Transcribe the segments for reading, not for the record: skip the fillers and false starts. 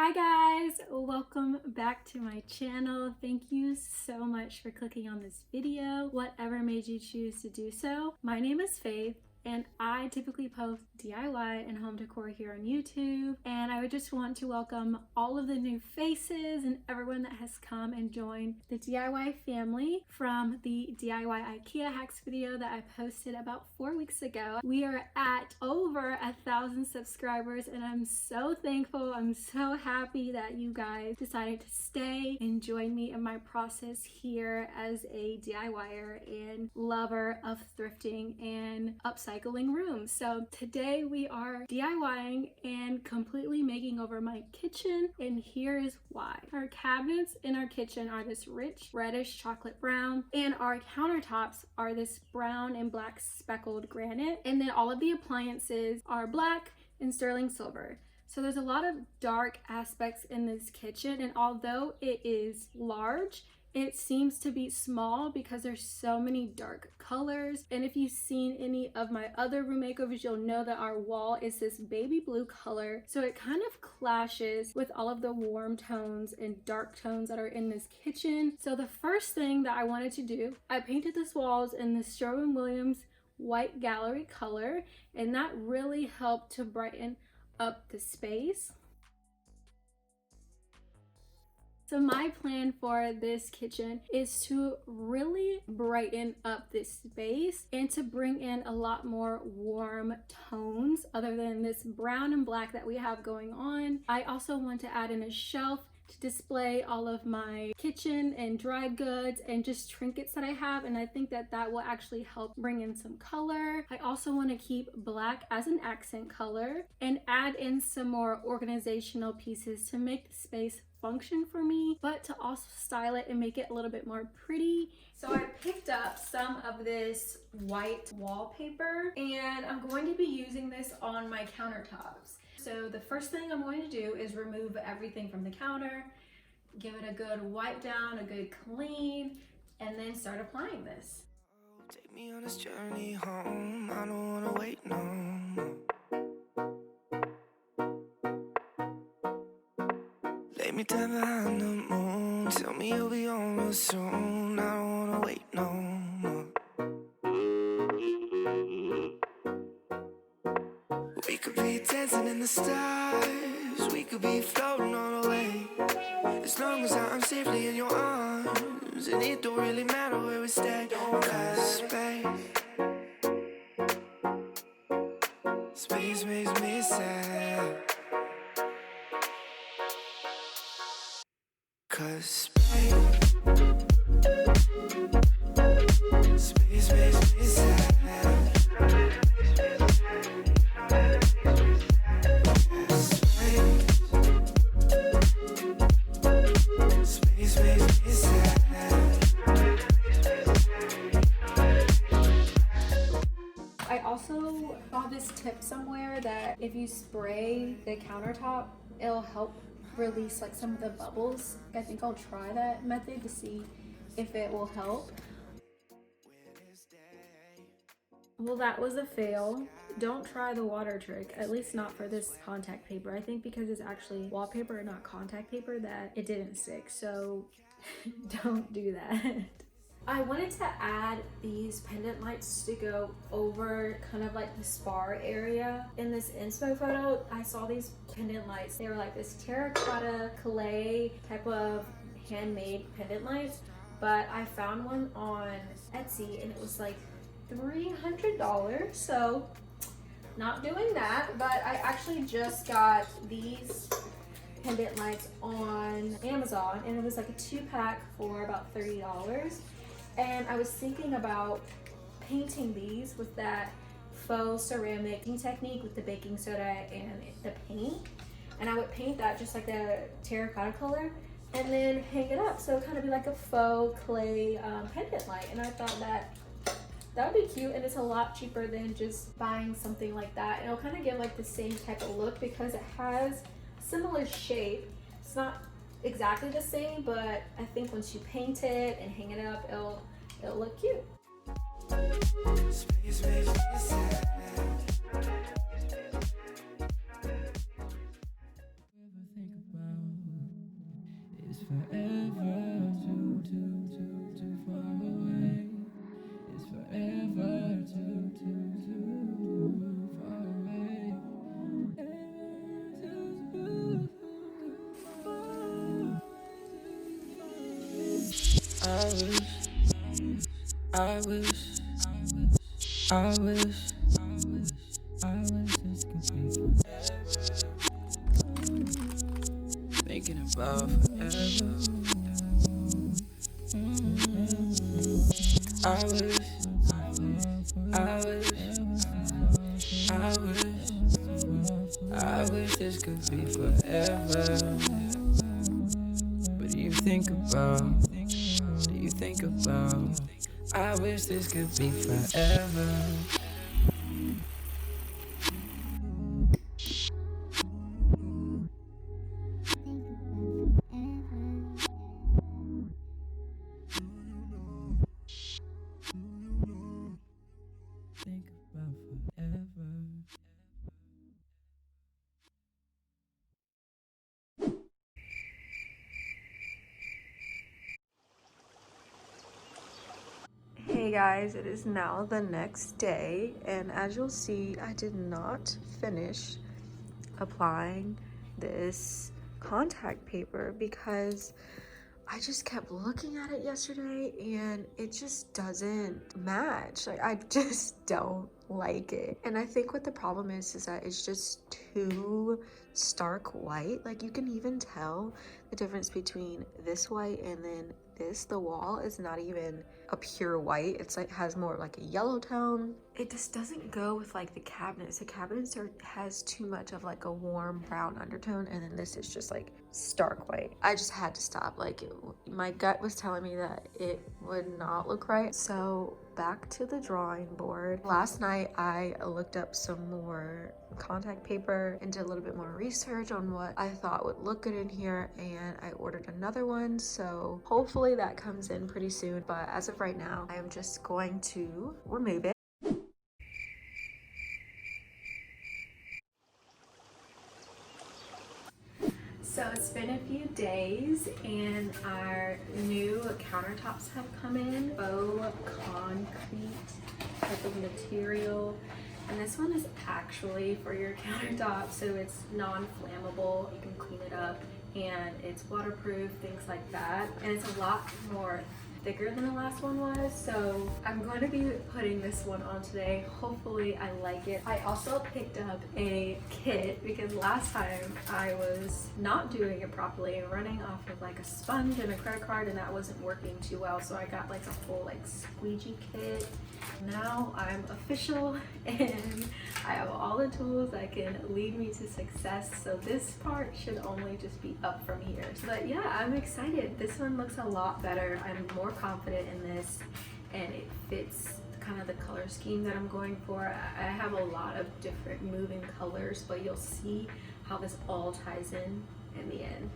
Hi guys, welcome back to my channel. Thank you so much for clicking on this video, whatever made you choose to do so. My name is Faith and I typically post DIY and home decor here on YouTube, and I would just want to welcome all of the new faces and everyone that has come and joined the DIY family from the DIY IKEA hacks video that I posted about 4 weeks ago. We are at over 1,000 subscribers and I'm so thankful. I'm so happy that you guys decided to stay and join me in my process here as a DIYer and lover of thrifting and upcycling rooms. So today we are DIYing and completely making over my kitchen, and here is why. Our cabinets in our kitchen are this rich reddish chocolate brown, and our countertops are this brown and black speckled granite, and then all of the appliances are black and sterling silver. So there's a lot of dark aspects in this kitchen, and although it is large, it seems to be small because there's so many dark colors. And if you've seen any of my other room makeovers, you'll know that our wall is this baby blue color. So it kind of clashes with all of the warm tones and dark tones that are in this kitchen. So the first thing that I wanted to do, I painted this walls in the Sherwin-Williams white gallery color, and that really helped to brighten up the space. So my plan for this kitchen is to really brighten up this space and to bring in a lot more warm tones other than this brown and black that we have going on. I also want to add in a shelf to display all of my kitchen and dry goods and just trinkets that I have, and I think that that will actually help bring in some color. I also want to keep black as an accent color and add in some more organizational pieces to make the space function for me, but to also style it and make it a little bit more pretty. So I picked up some of this white wallpaper and I'm going to be using this on my countertops. So the first thing I'm going to do is remove everything from the counter, give it a good wipe down, a good clean, and then start applying this. Take me on this journey home, I don't wanna wait no more. Lay me down behind the moon, tell me you'll be on real soon, I don't wanna wait no more. We could be dancing in the stars, we could be floating on the way. As long as I'm safely in your arms, and it don't really matter where we stay. Cause space makes me sad. Cause space makes me sad. I also saw this tip somewhere that if you spray the countertop, it'll help release like some of the bubbles. I think I'll try that method to see if it will help. Well, that was a fail. Don't try the water trick, at least not for this contact paper. I think because it's actually wallpaper and not contact paper that it didn't stick, so don't do that. I wanted to add these pendant lights to go over kind of like the spar area. In this inspo photo, I saw these pendant lights. They were like this terracotta clay type of handmade pendant lights, but I found one on Etsy and it was like $300, so not doing that. But I actually just got these pendant lights on Amazon and it was like a 2-pack for about $30. And I was thinking about painting these with that faux ceramic technique with the baking soda and the paint. And I would paint that just like the terracotta color and then hang it up. So it kind of be like a faux clay pendant light. And I thought that would be cute, and it's a lot cheaper than just buying something like that. And it'll kind of give like the same type of look because it has similar shape. It's not exactly the same, but I think once you paint it and hang it up, it'll look cute. Space makes me sad. Ever think about forever too far away. It's forever too far away. I wish this could be forever. Thinking about forever. I wish this could be forever. But do you think about? I wish this could be forever. Think about forever. Hey guys, it is now the next day, and as you'll see, I did not finish applying this contact paper because I just kept looking at it yesterday and it just doesn't match. Like, I just don't like it. And I think what the problem is that it's just too stark white. Like, you can even tell the difference between this white and then this. The wall is not even a pure white. It's like has more like a yellow tone. It just doesn't go with like the cabinets. The cabinets has too much of like a warm brown undertone, and then this is just like stark white. I just had to stop. Like, my gut was telling me that it would not look right. So back to the drawing board. Last night I looked up some more contact paper and did a little bit more research on what I thought would look good in here, and I ordered another one, so hopefully that comes in pretty soon. But as of right now, I am just going to remove it. So it's been a few days and our new countertops have come in. Faux concrete type of material. And this one is actually for your countertop, so it's non-flammable. You can clean it up and it's waterproof, things like that. And it's a lot more thicker than the last one was, so I'm going to be putting this one on today. Hopefully I like it. I also picked up a kit because last time I was not doing it properly and running off of like a sponge and a credit card, and that wasn't working too well, so I got like a full like squeegee kit. Now I'm official and I have all the tools that can lead me to success, so this part should only just be up from here. But yeah, I'm excited. This one looks a lot better. I'm more confident in this and it fits kind of the color scheme that I'm going for. I have a lot of different moving colors, but you'll see how this all ties in the end.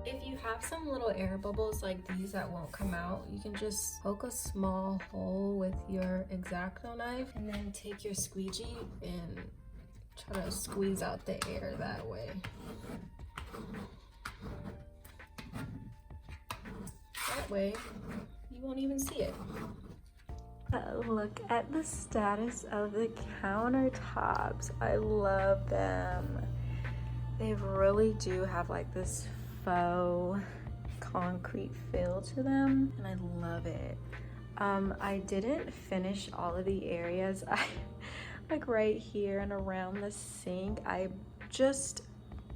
If you have some little air bubbles like these that won't come out, you can just poke a small hole with your X-Acto knife and then take your squeegee and try to squeeze out the air that way. That way, you won't even see it. Look at the status of the countertops. I love them. They really do have like this faux concrete feel to them, and I love it. I didn't finish all of the areas. Like right here and around the sink, I just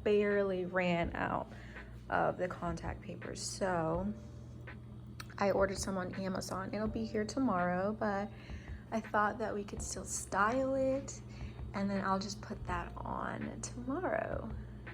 barely ran out of the contact paper, so I ordered some on Amazon. It'll be here tomorrow, but I thought that we could still style it, and then I'll just put that on tomorrow.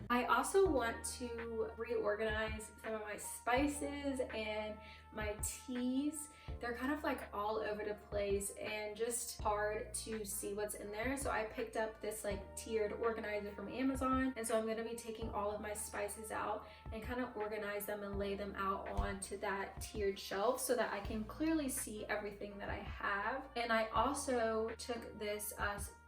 I also want to reorganize some of my spices and My teas, they're kind of like all over the place and just hard to see what's in there. So I picked up this like tiered organizer from Amazon. And so I'm gonna be taking all of my spices out and kind of organize them and lay them out onto that tiered shelf so that I can clearly see everything that I have. And I also took this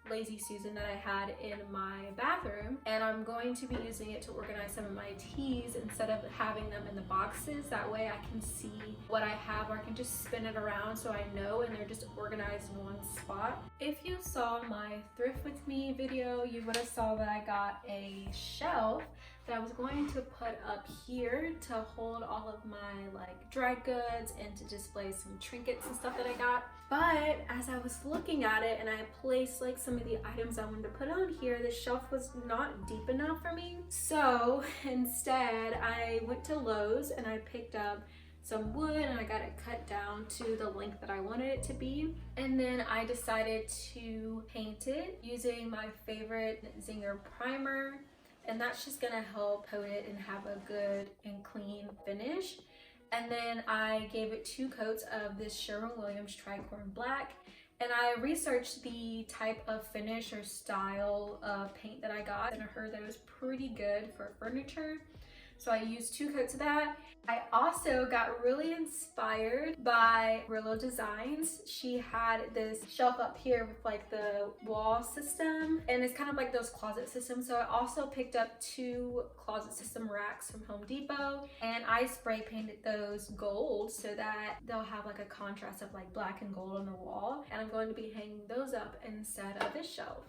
Lazy Susan that I had in my bathroom, and I'm going to be using it to organize some of my teas instead of having them in the boxes. That way I can see what I have, or I can just spin it around so I know, and they're just organized in one spot. If you saw my thrift with me video, you would have saw that I got a shelf that I was going to put up here to hold all of my like dried goods and to display some trinkets and stuff that I got. But as I was looking at it and I placed like some of the items I wanted to put on here, the shelf was not deep enough for me. So instead I went to Lowe's and I picked up some wood and I got it cut down to the length that I wanted it to be. And then I decided to paint it using my favorite Zinger primer. And that's just gonna help coat it and have a good and clean finish. And then I gave it 2 coats of this Sherwin-Williams Tricorn Black. And I researched the type of finish or style of paint that I got, and I heard that it was pretty good for furniture. So I used 2 coats of that. I also got really inspired by Brillo Designs. She had this shelf up here with like the wall system, and it's kind of like those closet systems. So I also picked up 2 closet system racks from Home Depot, and I spray painted those gold so that they'll have like a contrast of like black and gold on the wall. And I'm going to be hanging those up instead of this shelf.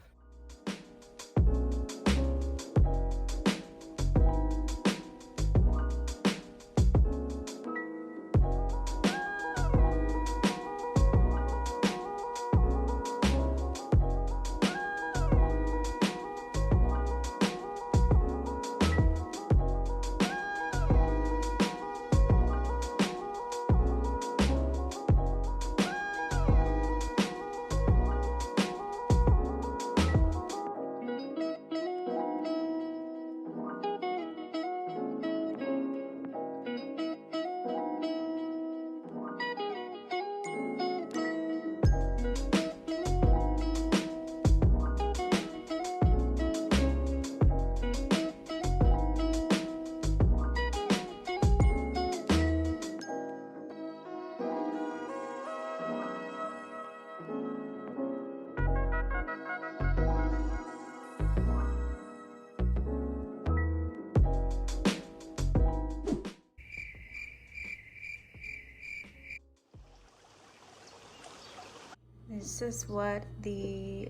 This is what the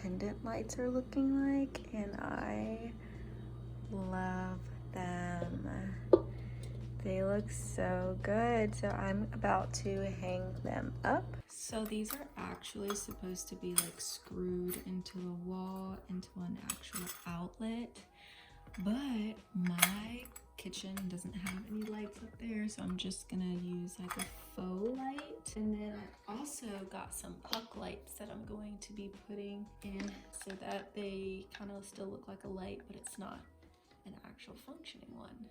pendant lights are looking like, and I love them. They look so good, so I'm about to hang them up. So these are actually supposed to be like screwed into the wall, into an actual outlet, but my kitchen doesn't have any lights up there, so I'm just gonna use like a faux light. And then I also got some puck lights that I'm going to be putting in so that they kind of still look like a light, but it's not an actual functioning one.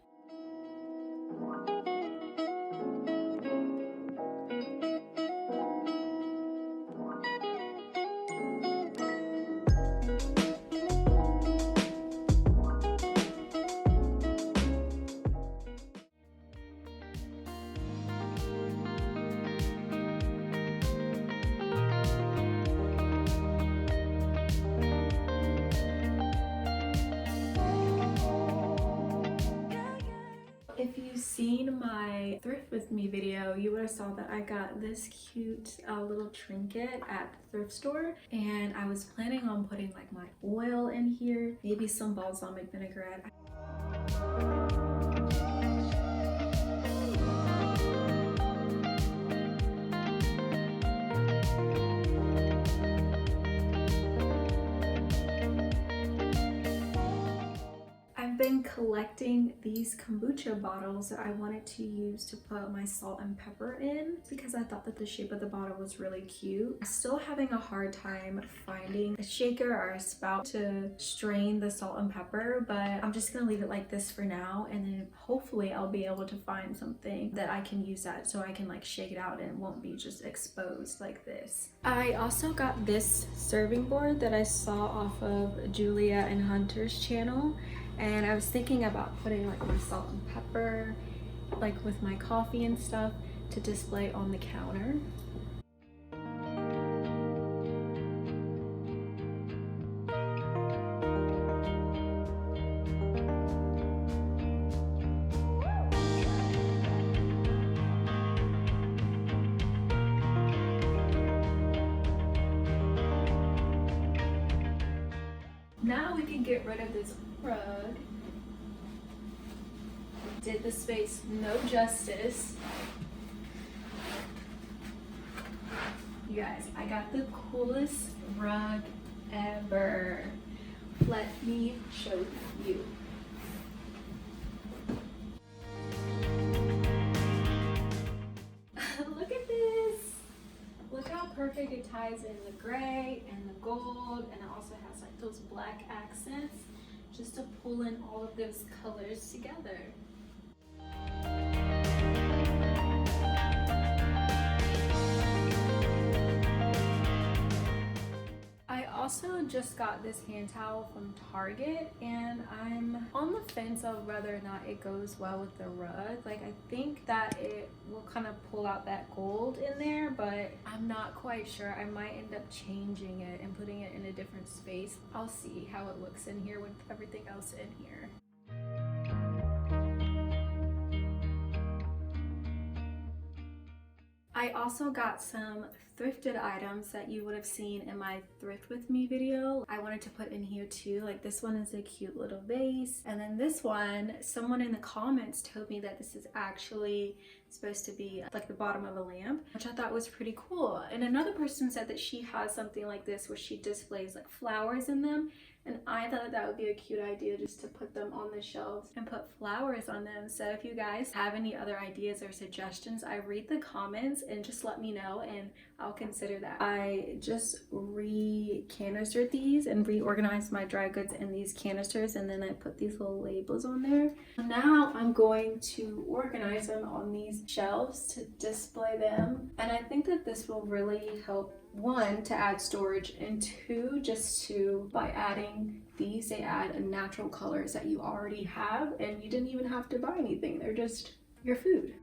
If you've seen my thrift with me video, you would have saw that I got this cute little trinket at the thrift store, and I was planning on putting like my oil in here, maybe some balsamic vinaigrette. I'm been collecting these kombucha bottles that I wanted to use to put my salt and pepper in because I thought that the shape of the bottle was really cute. I'm still having a hard time finding a shaker or a spout to strain the salt and pepper, but I'm just gonna leave it like this for now, and then hopefully I'll be able to find something that I can use that so I can like shake it out and it won't be just exposed like this. I also got this serving board that I saw off of Julia and Hunter's channel, and I was thinking about putting like my salt and pepper like with my coffee and stuff to display on the counter. Now we can get rid of this rug. Did the space no justice. You guys, I got the coolest rug ever. Let me show you. Look at this. Look how perfect it ties in the gray and the gold, and it also has like those black accents just to pull in all of those colors together. I also just got this hand towel from Target, and I'm on the fence of whether or not it goes well with the rug. Like, I think that it will kind of pull out that gold in there, but I'm not quite sure. I might end up changing it and putting it in a different space. I'll see how it looks in here with everything else in here. I also got some thrifted items that you would have seen in my thrift with me video. I wanted to put in here too. Like, this one is a cute little vase, and then this one, someone in the comments told me that this is actually supposed to be like the bottom of a lamp, which I thought was pretty cool. And another person said that she has something like this where she displays like flowers in them, and I thought that would be a cute idea just to put them on the shelves and put flowers on them. So if you guys have any other ideas or suggestions, I read the comments and just let me know and I'll consider that. I just re-canistered these and reorganized my dry goods in these canisters, and then I put these little labels on there. Now I'm going to organize them on these shelves to display them, and I think that this will really help, one, to add storage, and two, just to, by adding these, they add natural colors that you already have, and you didn't even have to buy anything. They're just your food.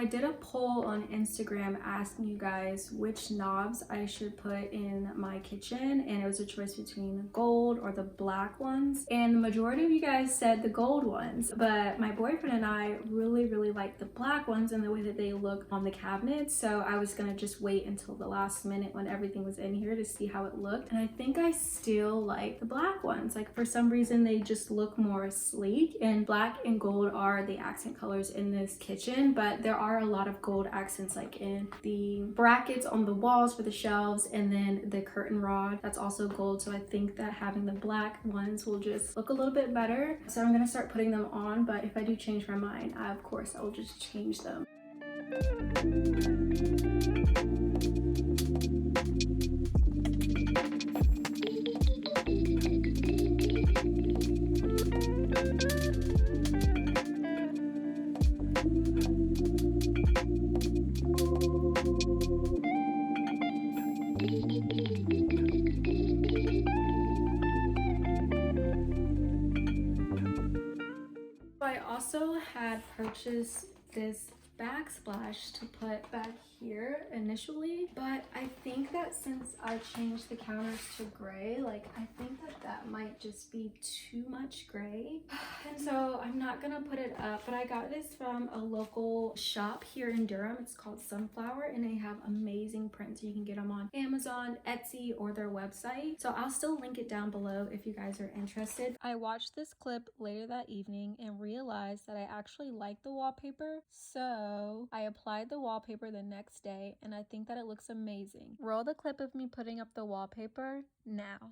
I did a poll on Instagram asking you guys which knobs I should put in my kitchen, and it was a choice between the gold or the black ones, and the majority of you guys said the gold ones, but my boyfriend and I really like the black ones and the way that they look on the cabinet. So I was gonna just wait until the last minute when everything was in here to see how it looked, and I think I still like the black ones. Like, for some reason they just look more sleek, and black and gold are the accent colors in this kitchen, but there are a lot of gold accents like in the brackets on the walls for the shelves, and then the curtain rod, that's also gold. So I think that having the black ones will just look a little bit better. So I'm gonna start putting them on, but if I do change my mind, of course I will just change them. I also had purchased this backsplash to put back here initially, but I think that that since I changed the counters to gray, like I think that that might just be too much gray. And so I'm not gonna put it up, but I got this from a local shop here in Durham. It's called Sunflower, and they have amazing prints. You can get them on Amazon, Etsy, or their website. So I'll still link it down below if you guys are interested. I watched this clip later that evening and realized that I actually like the wallpaper. So I applied the wallpaper the next day, and I think that it looks amazing. Roll the clip of me putting up the wallpaper now.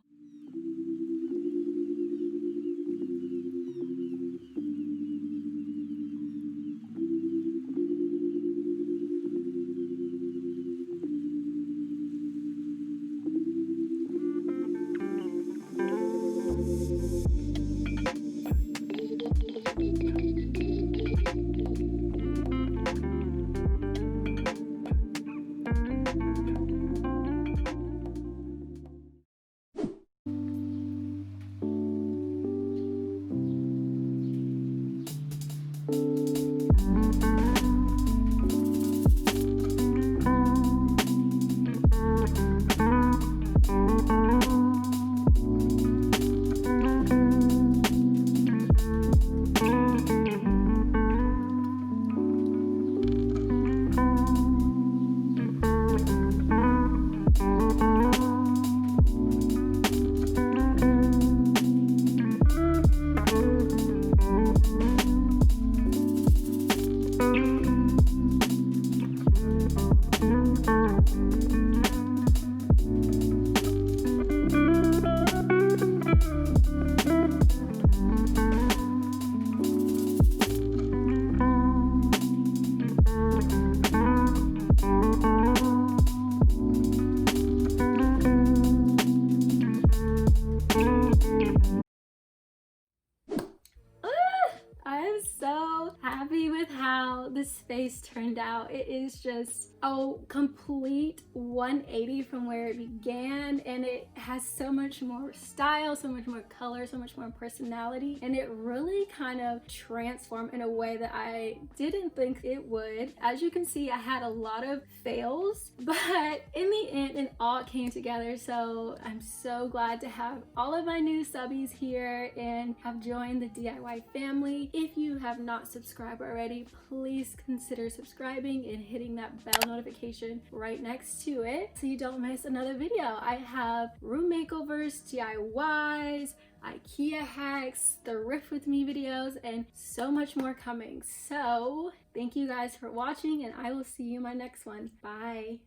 Happy with how this space turned out. It is just a complete 180 from where it began, and it has so much more style, so much more color, so much more personality, and it really kind of transformed in a way that I didn't think it would. As you can see, I had a lot of fails, but in the end it all came together. So I'm so glad to have all of my new subbies here and have joined the DIY family. If you have not subscribed already, please consider subscribing and hitting that bell notification right next to it so you don't miss another video. I have room makeovers, DIYs, IKEA hacks, thrift with me videos, and so much more coming. So thank you guys for watching, and I will see you in my next one. Bye.